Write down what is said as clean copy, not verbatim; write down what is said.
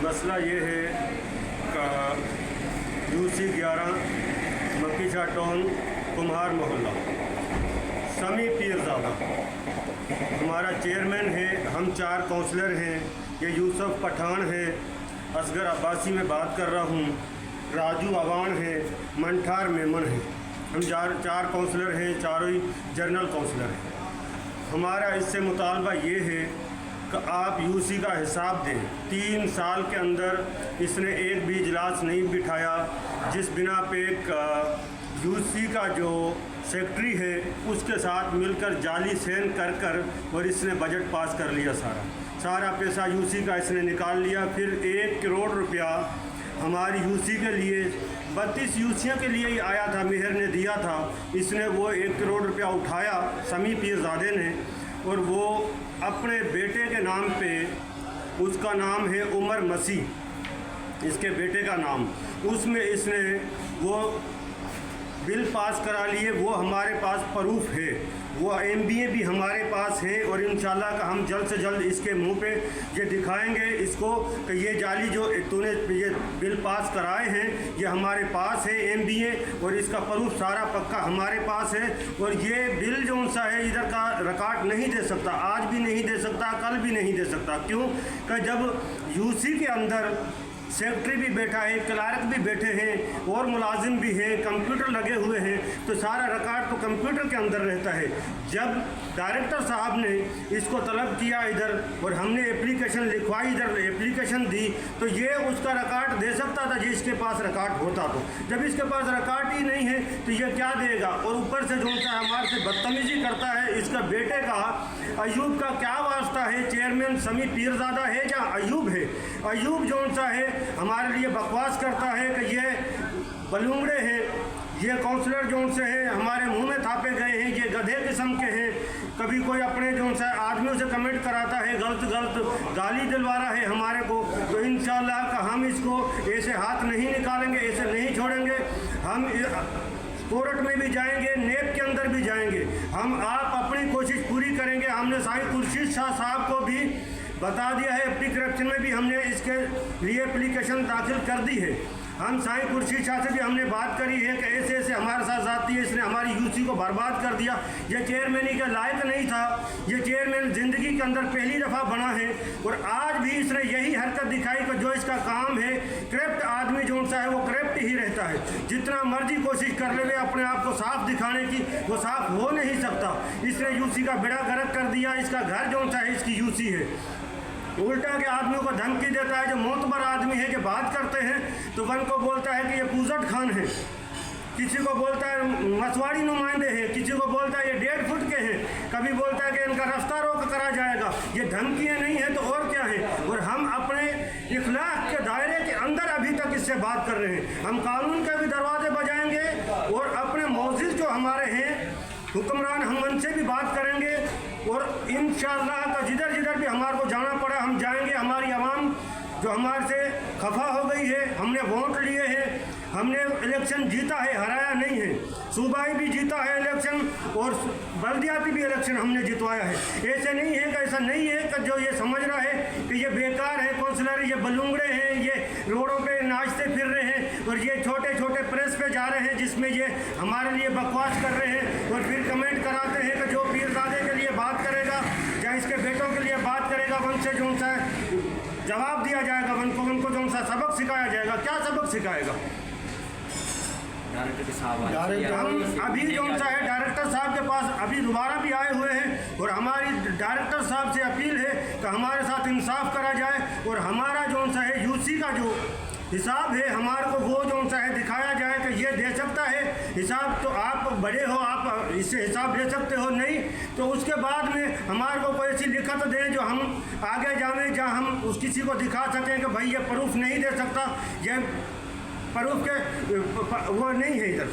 मसला ये है का यूसी 11 मक्कीशाह टाउन कुम्हार मोहल्ला समी पीरज़ादा हमारा चेयरमैन है। हम 4 काउंसलर हैं। ये यूसुफ पठान है, असगर अब्बासी में बात कर रहा हूँ, राजू अवान है, मंठार मेमन है। हम 4 काउंसलर हैं, चारों ही जनरल काउंसलर हैं। हमारा इससे मुतालबा ये है कि आप यूसी का हिसाब दें। 3 साल के अंदर इसने एक भी इजलास नहीं बिठाया, जिस बिना पे यूसी का जो सेक्रेटरी है उसके साथ मिलकर जाली सेन कर और इसने बजट पास कर लिया। सारा पैसा यूसी का इसने निकाल लिया। फिर 1 करोड़ रुपया हमारी यूसी के लिए 32 यूसियों के लिए ही आया था, मेहर ने दिया था। इसने वो 1 करोड़ रुपया उठाया समी पीरज़ादे ने, और वो अपने बेटे के नाम पे, उसका नाम है उमर मसीह, इसके बेटे का नाम, उसमें इसने वो बिल पास करा लिए। वो हमारे पास प्रूफ है, वो MBA भी हमारे पास है, और इंशाल्लाह का हम जल्द से जल्द इसके मुंह पे ये दिखाएंगे इसको कि ये जाली जो तूने ये बिल पास कराए हैं ये हमारे पास है MBA, और इसका प्रूफ सारा पक्का हमारे पास है। और ये बिल जो सा है इधर का रिकॉर्ड नहीं दे सकता, आज भी नहीं दे सकता, कल भी नहीं दे सकता। क्यों कि जब यूसी के अंदर सेक्रेटरी भी बैठा है, क्लार्क भी बैठे हैं और मुलाजिम भी हैं, कंप्यूटर लगे हुए हैं, तो सारा रिकॉर्ड तो कंप्यूटर के अंदर रहता है। जब डायरेक्टर साहब ने इसको तलब किया इधर, और हमने एप्लीकेशन लिखवाई, इधर एप्लीकेशन दी, तो ये उसका रिकॉर्ड दे सकता था जिसके पास रिकॉर्ड होता। तो जब इसके पास रिकॉर्ड ही नहीं है तो ये क्या देगा। और ऊपर से जो सा हमारे से बदतमीजी करता है। इसका बेटे का अयूब का क्या वास्ता है? चेयरमैन समी पीरज़ादा है या अयूब है? अयूब जो सा है हमारे लिए बकवास करता है कि ये बलूंगड़े हैं, ये काउंसलर जो से हैं हमारे मुंह में थापे गए हैं, ये गधे किस्म के हैं। कभी कोई अपने जो सा आदमियों से कमेंट कराता है, गलत गाली दिलवा रहा है हमारे को। तो इंशाल्लाह का हम इसको ऐसे हाथ नहीं निकालेंगे, ऐसे नहीं छोड़ेंगे। हम कोर्ट में भी जाएंगे, नेब के अंदर भी जाएंगे। हम आप अपनी कोशिश पूरी करेंगे। हमने साहिब खुर्शीद शाह साहब को भी बता दिया है, एप्टी करप्शन में भी हमने इसके लिए एप्लीकेशन दाखिल कर दी है। हम साईं खुर्शीद शाह से भी हमने बात करी है कि ऐसे ऐसे हमारे साथ जाती है, इसने हमारी यूसी को बर्बाद कर दिया। ये चेयरमैन के लायक नहीं था। ये चेयरमैन ज़िंदगी के अंदर पहली दफ़ा बना है, और आज भी इसने यही हरकत दिखाई कि जो इसका काम है, करप्ट आदमी जो सा है वो करप्ट ही रहता है। जितना मर्जी कोशिश कर ले अपने आप को साफ दिखाने की, वो साफ हो नहीं सकता। इसने यूसी का बेड़ा गर्क कर दिया। इसका घर जो सा है इसकी यूसी है। उल्टा के आदमियों को धमकी देता है। जो मोतबर आदमी है, जो बात करते हैं तो वन को बोलता है कि ये पूजट खान है, किसी को बोलता है मसवाड़ी नुमाइंदे हैं, किसी को बोलता है ये 1.5 फुट के हैं, कभी बोलता है कि इनका रास्ता रोक करा जाएगा। ये धमकियाँ नहीं है तो और क्या है। और हम अपने इखलाक के दायरे के अंदर अभी तक इससे बात कर रहे हैं। हम कानून के भी दरवाजे बजाएंगे, और अपने मौजिज़ जो हमारे हैं हुक्मरान, हम उनसे भी बात करेंगे। और इंशाअल्लाह का जिधर जिधर भी हमारे को जाना पड़ा हम जाएंगे। हमारी आवाम जो हमारे से खफा हो गई है, हमने वोट लिए हैं, हमने इलेक्शन जीता है, हराया नहीं है। सूबाई भी जीता है इलेक्शन, और बल्दियाती भी इलेक्शन हमने जितवाया है। ऐसे नहीं है कि ऐसा नहीं है कि जो ये समझ रहा है कि ये बेकार है काउंसलर, ये बलूंगड़े हैं, ये रोडों पे नाचते फिर रहे हैं, और ये छोटे छोटे प्रेस पे जा रहे हैं जिसमें ये हमारे लिए बकवास कर रहे हैं, और फिर कमेंट कराते हैं कि जो पीरज़ादे के लिए बात करेगा या इसके बेटों के लिए बात करेगा, उनसे जो सा जवाब दिया जाएगा, उनको जो सा सबक सिखाया जाएगा। क्या सबक सिखाएगा? हम अभी जो सा है डायरेक्टर साहब के पास अभी दोबारा भी आए हुए हैं, और हमारी डायरेक्टर साहब से अपील है कि हमारे साथ इंसाफ करा जाए, और हमारा जो सा है यूसी का जो हिसाब है हमारे को वो जो सा है दिखाया जाए कि ये दे सकता है हिसाब। तो आप बड़े हो, आप इससे हिसाब दे सकते हो, नहीं तो उसके बाद में हमारे को कोई ऐसी लिखत दें जो हम आगे जाएं, जहाँ हम उस किसी को दिखा सकें कि भाई ये प्रूफ नहीं दे सकता, ये प्रूफ के वो नहीं है इधर।